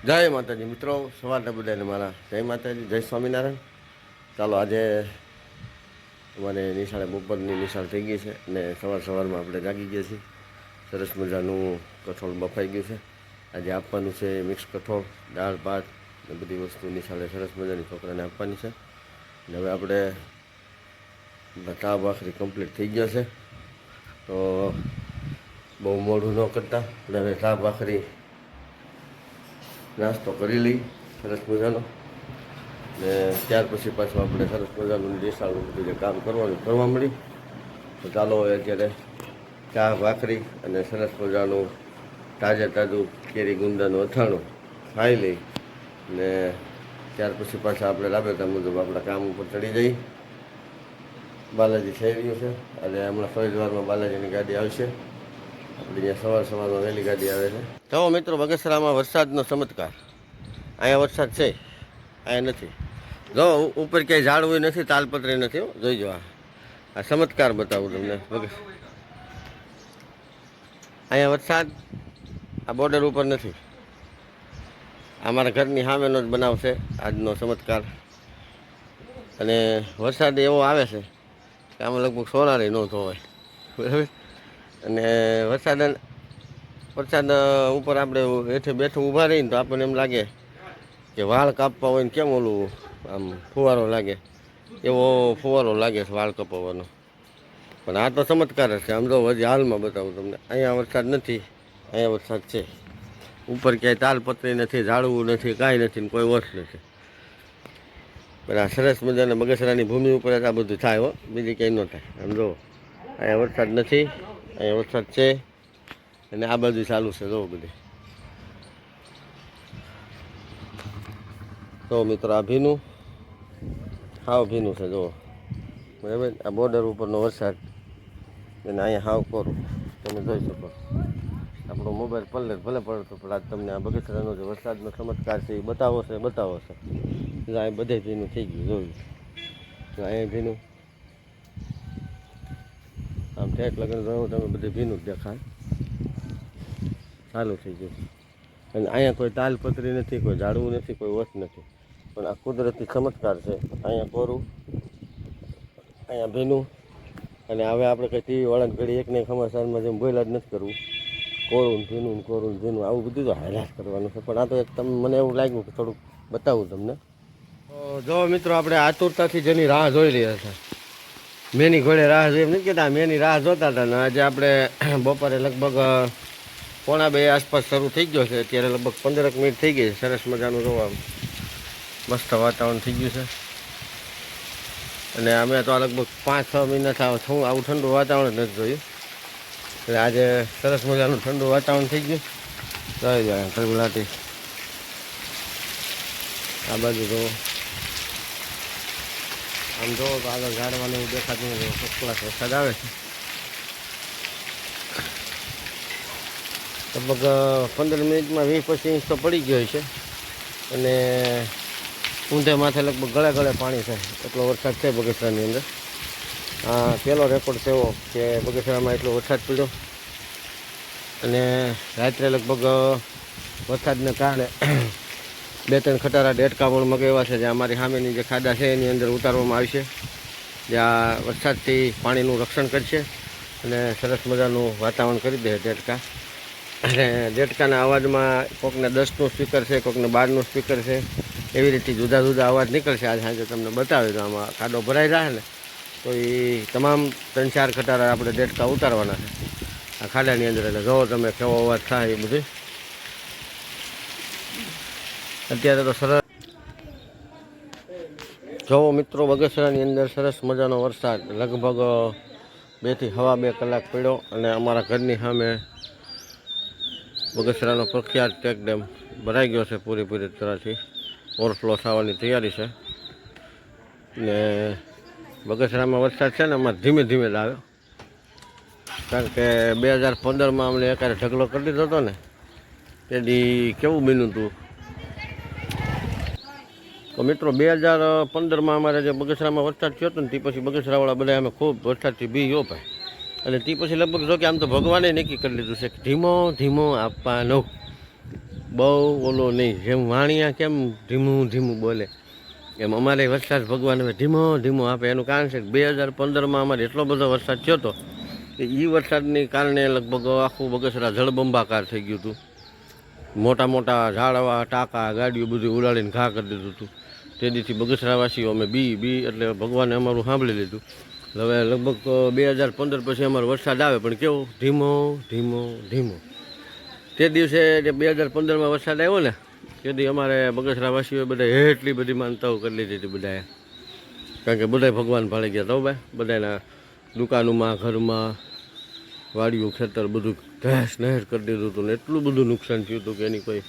જય માતાજી મિત્રો, સવારના બધાને મારા જય માતાજી, જય સ્વામિનારાયણ. ચાલો આજે અમારે નિશાળે બપોરની નિશાળ થઈ ગઈ છે અને સવારમાં આપણે જાગી ગયા છીએ. સરસ મજાનું કઠોળ બફાઈ ગયું છે. આજે આપવાનું છે મિક્સ કઠોળ, દાળ ભાત ને બધી વસ્તુ નિશાળે સરસ મજાની છોકરાને આપવાની છે. અને હવે આપણે ચા ભાખરી કમ્પ્લીટ થઈ ગયા છે, તો બહુ મોડું ન કરતા એટલે હવે ચા ભાખરી નાસ્તો કરી લઈ સરસ મજાનો, ને ત્યાર પછી પાછું આપણે સરસ મજાનું નિશાળનું બધું જે કામ કરવાનું કરવા મળી. તો ચાલો અત્યારે ચા ભાખરી અને સરસ મજાનું તાજું કેરી ગુંદાનું અથાણું ખાઈ લઈ ને ત્યાર પછી પાછા આપણે રાબેતા મુજબ આપણા કામ ઉપર ચડી જઈ. બાલાજી થઈ રહ્યું છે અને હમણાં થોડી વારમાં બાલાજીની ગાડી આવશે. આપણે અહીંયા સવારમાં વહેલી ગાડી આવે છે. તો મિત્રો, બગસરામાં વરસાદનો ચમત્કાર. અહીંયા વરસાદ છે, અહીંયા નથી. જો ઉપર ક્યાંય ઝાડવું નથી, તાલપત્રી નથી. જોઈજો, આ ચમત્કાર બતાવું તમને. અહીંયા વરસાદ આ બોર્ડર ઉપર નથી. અમારા ઘરની સામેનો જ બનાવ છે આજનો ચમત્કાર. અને વરસાદ એવો આવે છે કે આમાં લગભગ સોનારી ન ધોવાય, બરાબર. અને વરસાદ ઉપર આપણે હેઠે બેઠું ઊભા રહીને તો આપણને એમ લાગે કે વાળ કાપવા હોય ને કેમ ઓલું આમ ફુવારો લાગે, એવો ફુવારો લાગે છે વાળ કપાવવાનો. પણ આ તો ચમત્કાર જ છે. આમ તો હજી હાલમાં બતાવું તમને. અહીંયા વરસાદ નથી, અહીંયા વરસાદ છે. ઉપર ક્યાંય તાલપત્રી નથી, ઝાડવું નથી, કાંઈ નથી, કોઈ વર્ષ નથી. પણ આ સરસ મજાના બગસરાની ભૂમિ ઉપર જ આ બધું થાય હો, બીજી ક્યાંય ન થાય. આમ જો અહીંયા વરસાદ નથી, અહીંયા વરસાદ છે અને આ બાજુ ચાલુ છે. જો બધે તો મિત્રો, આ ભીનું હાવ ભીનું છે. જુઓ, બરાબર. આ બોર્ડર ઉપરનો વરસાદ અને અહીંયા હાવ કોરું તમે જોઈ શકો. આપણો મોબાઈલ પલ્લે ભલે પડતો, પણ આજ તમને આ બગસરાનો જે વરસાદનો ચમત્કાર છે એ બતાવો છે. અહીં બધે ભીનું થઈ ગયું, જોયું. અહીંયા ભીનું આમ ઠેઠ લગન જોયું તમે, બધે ભીનું જ દેખાય, ચાલુ થઈ ગયું. અને અહીંયા કોઈ તાલપત્રી નથી, કોઈ ઝાડવું નથી, કોઈ વસ્ત નથી. પણ આ કુદરતી ચમત્કાર છે. અહીંયા કોરું, અહીંયા ભીનું. અને હવે આપણે કંઈ ટીવી વાળાને ઘડી એકને સમાચારમાં જેમ બોલ્યા જ નથી કરવું. કોરું ભીનું આવું બધું તો હાઈલાઇટ કરવાનું છે. પણ આ તો એક મને એવું લાગ્યું કે થોડુંક બતાવું તમને. તો જો મિત્રો, આપણે આતુરતાથી જેની રાહ જોઈ રહ્યા છે, મેની ઘોડે રાહ જોઈ, એમ નથી કહેતા, મેની રાહ જોતા હતા. ને આજે આપણે બપોરે લગભગ 1:45 આસપાસ શરૂ થઈ ગયો છે. અત્યારે લગભગ 15 મિનિટ થઈ ગઈ છે. સરસ મજાનું જોવા મસ્ત વાતાવરણ થઈ ગયું છે. અને અમે તો લગભગ 5-6 મહિના થયું આવું ઠંડુ વાતાવરણ નથી જોયું. એટલે આજે સરસ મજાનું ઠંડુ વાતાવરણ થઈ ગયું. જોઈ જાય કલબલાટી આ બાજુ જોવો. આમ જોવો તો આગળ ઝાડવાનું એવું દેખાતું નથી. ફર્સ્ટ વરસાદ આવે છે. લગભગ 15 મિનિટમાં 20-25 ઇંચ તો પડી ગયો છે. અને ઊંધે માથે લગભગ ગળે પાણી છે. એટલો વરસાદ છે બગસરાની અંદર. આ પહેલો રેકોર્ડ છે એવો કે બગસરામાં એટલો વરસાદ પડ્યો. અને રાત્રે લગભગ વરસાદને કારણે 2-3 ખટારા ડેટકા પણ મગાવ્યા છે, જે અમારી સામેની જે ખાડા છે એની અંદર ઉતારવામાં આવશે, જે આ વરસાદથી પાણીનું રક્ષણ કરશે અને સરસ મજાનું વાતાવરણ કરી દે ડેટકા. અને ડેટકાના અવાજમાં કોઈકને 10નું સ્પીકર છે, કોઈકને 12નું સ્પીકર છે, એવી રીતે જુદા જુદા અવાજ નીકળશે. આજે સાંજે તમને બતાવી દો. આમાં ખાડો ભરાઈ જાય ને તો એ તમામ 3-4 ખટારા આપણે ડેટકા ઉતારવાના છે આ ખાડાની અંદર. એટલે જોવો તમે કેવો અવાજ થાય એ બધું. અત્યારે તો સરસ જોવો મિત્રો, બગસરાની અંદર સરસ મજાનો વરસાદ લગભગ 2 થી સવા 2 કલાક પડ્યો. અને અમારા ઘરની સામે બગસરાનો પ્રખ્યાત ટેક ડેમ ભરાઈ ગયો છે પૂરી તરહથી. ઓવરફ્લો થવાની તૈયારી છે. ને બગસરામાં વરસાદ છે ને અમારે ધીમે ધીમે જ આવ્યો, કારણ કે 2015માં અમને એકારે ઢગલો કરી દીધો હતો ને, તેથી કેવું બન્યું હતું. તો મિત્રો, 2015માં અમારે જે બગસરામાં વરસાદ થયો હતો ને તે પછી બગસરાવાળા બધા અમે ખૂબ વરસાદથી બી ગયો ભાઈ. અને તે પછી લગભગ જો કે આમ તો ભગવાને નક્કી કરી લીધું છે કે ધીમો ધીમો આપવાનો. બહુ ઓલો નહીં, જેમ વાણિયા કેમ ધીમું ધીમું બોલે એમ અમારે વરસાદ ભગવાન હવે ધીમો ધીમો આપે. એનું કારણ છે કે 2015માં અમારે એટલો બધો વરસાદ થયો હતો કે એ વરસાદની કારણે લગભગ આખું બગસરા જળબંબાકાર થઈ ગયું હતું. મોટા મોટા ઝાડવા ટાંકા ગાડીઓ બધું ઉડાડીને ઘા કરી દીધું હતું. તેથી બગસરાવાસીઓ અમે બી એટલે ભગવાને અમારું સાંભળી લીધું. હવે લગભગ 2015 પછી અમારો વરસાદ આવે પણ કેવો ધીમો ધીમો ધીમો. તે દિવસે જે 2015માં વરસાદ આવ્યો ને તેથી અમારે બગસરાવાસીઓએ બધા એટલી બધી માનતાઓ કરી લીધી હતી બધાએ, કારણ કે બધા ભગવાન ભાળી ગયા હતા ભાઈ. બધાના દુકાનોમાં ઘરમાં વાડીઓ ખેતર બધું તહેસ નહેર કરી દીધું હતું ને એટલું બધું નુકસાન થયું હતું કે એની કોઈ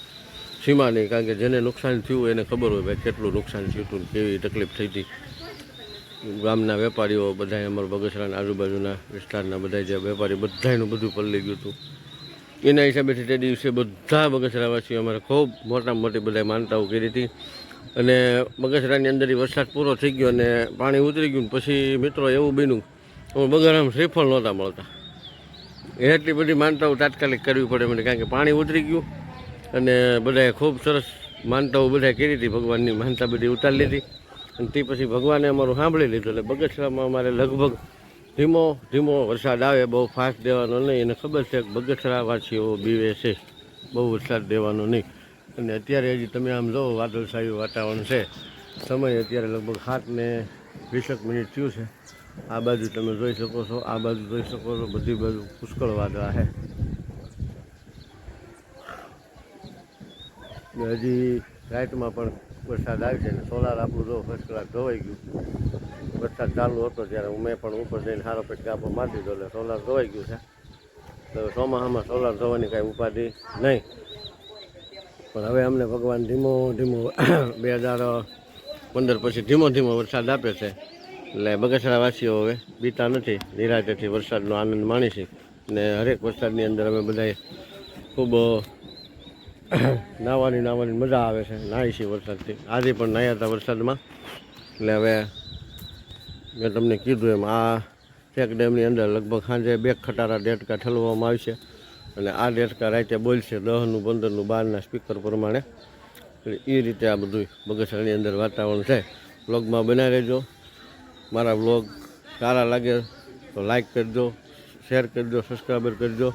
સીમા નહીં. કારણ કે જેને નુકસાન થયું એને ખબર હોય ભાઈ કેટલું નુકસાન થયું હતું, કેવી તકલીફ થઈ હતી. ગામના વેપારીઓ બધા અમારા બગસરાના આજુબાજુના વિસ્તારના બધા જે વેપારી બધાનું બધું પલળી ગયું હતું. એના હિસાબેથી તે દિવસે બધા બગસરાવાસીઓ અમારે ખૂબ મોટામાં મોટી બધા માનતાઓ કરી હતી. અને બગસરાની અંદર વરસાદ પૂરો થઈ ગયો અને પાણી ઉતરી ગયું. પછી મિત્રો એવું બન્યું બગસરામાં શ્રીફળ નહોતા મળતા. એટલી બધી માનતાઓ તાત્કાલિક કરવી પડે મને, કારણ કે પાણી ઉતરી ગયું અને બધાએ ખૂબ સરસ માનતાઓ બધાએ કરી હતી. ભગવાનની માનતા બધી ઉતારી લીધી અને તે પછી ભગવાને અમારું સાંભળી લીધું. એટલે બગસરામાં અમારે લગભગ ધીમો ધીમો વરસાદ આવે, બહુ ફાસ્ટ દેવાનો નહીં. એને ખબર છે કે બગસરાવાસીઓ બીવે છે, બહુ વરસાદ દેવાનો નહીં. અને અત્યારે હજી તમે આમ જો વાદળછાયું વાતાવરણ છે. સમય અત્યારે લગભગ 7:20 થયું છે. આ બાજુ તમે જોઈ શકો છો, આ બાજુ જોઈ શકો છો, બધી બાજુ પુષ્કળ વાદળા છે. હજી રાઈટમાં પણ વરસાદ આવે છે ને સોલાર આપણું જો ફર્સ્ટ ક્લાસ ધોવાઈ ગયું. વરસાદ ચાલુ હતો ત્યારે મેં પણ ઉપર જઈને સારો પેટ કાપો મારી દીધો એટલે સોલાર ધોવાઈ ગયું છે. તો ચોમાસામાં સોલાર ધોવાની કાંઈ ઉપાધિ નહીં. પણ હવે અમને ભગવાન ધીમો ધીમો 2015 પછી ધીમો ધીમો વરસાદ આપે છે. એટલે બગસરાવાસીઓ હવે બીતા નથી, નિરાંતેથી વરસાદનો આનંદ માણી છે. ને હરેક વરસાદની અંદર અમે બધાએ ખૂબ નાહવાની મજા આવે છે. નાહી છીએ વરસાદથી, આજે પણ નાહ્યા હતા વરસાદમાં. એટલે હવે મેં તમને કીધું એમ આ ચેક ડેમની અંદર લગભગ સાંજે 2 ખટારા દેડકા ઠલવવામાં આવશે. અને આ દેડકા રાતે બોલશે 10નું 15નું 12ના સ્પીકર પ્રમાણે. એટલે એ રીતે આ બધું બગસરાની અંદર વાતાવરણ છે. વ્લોગમાં બનાવી રહેજો. મારા વ્લોગ સારા લાગે તો લાઈક કરજો, શેર કરજો, સબસ્ક્રાઈબર કરજો.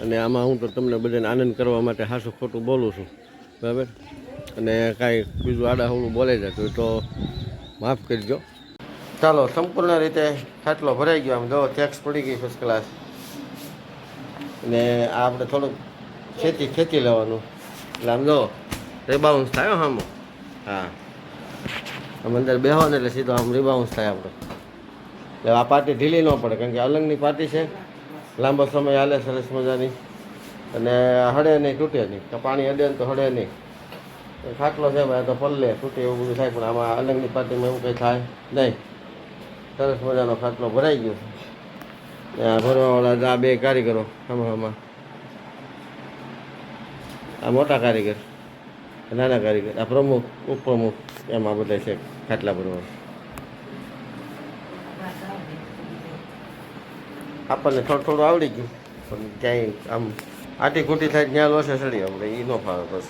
અને આમાં હું તો તમને બધાને આનંદ કરવા માટે હાસું ખોટું બોલું છું, બરાબર. અને કાંઈ બીજું આડાહવળું બોલાઈ જતું હોય તો માફ કરજો. ચાલો, સંપૂર્ણ રીતે ખાટલો ભરાઈ ગયો. આમ જો ટેક્સ પડી ગઈ ફર્સ્ટ ક્લાસ. અને આ આપણે થોડુંક ખેંચી લેવાનું એટલે આમ જો રીબાઉન્સ થાય આમ. હા, આમ અંદર બેહો ને એટલે સીધો આમ રીબાઉન્સ થાય આપણે. એટલે આ પાર્ટી ઢીલી ન પડે, કારણ કે અલંગની પાર્ટી છે, લાંબો સમય હાલે, સરસ મજાની. અને હળે નહીં, તૂટે નહીં. તો પાણી અડે ને તો હળે નહીં. ખાટલો છે ભાઈ, તો પલ્લે તૂટે એવું બધું થાય. પણ આમાં અલંગની પાર્ટીમાં એવું કંઈ થાય નહીં. સરસ મજાનો ખાટલો ભરાઈ ગયો છે. આ ભરવાવાળા આ 2 કારીગરો આમાં આ મોટા કારીગર, નાના કારીગર, આ પ્રમુખ ઉપપ્રમુખ, એમાં બધા છે ખાટલા ભરવા. આપણને થોડું આવડી ગયું પણ ક્યાંય આમ આટી ખૂટી થાય ત્યાં લોસે ચડી આપણે, એ ન ફાવે બસ.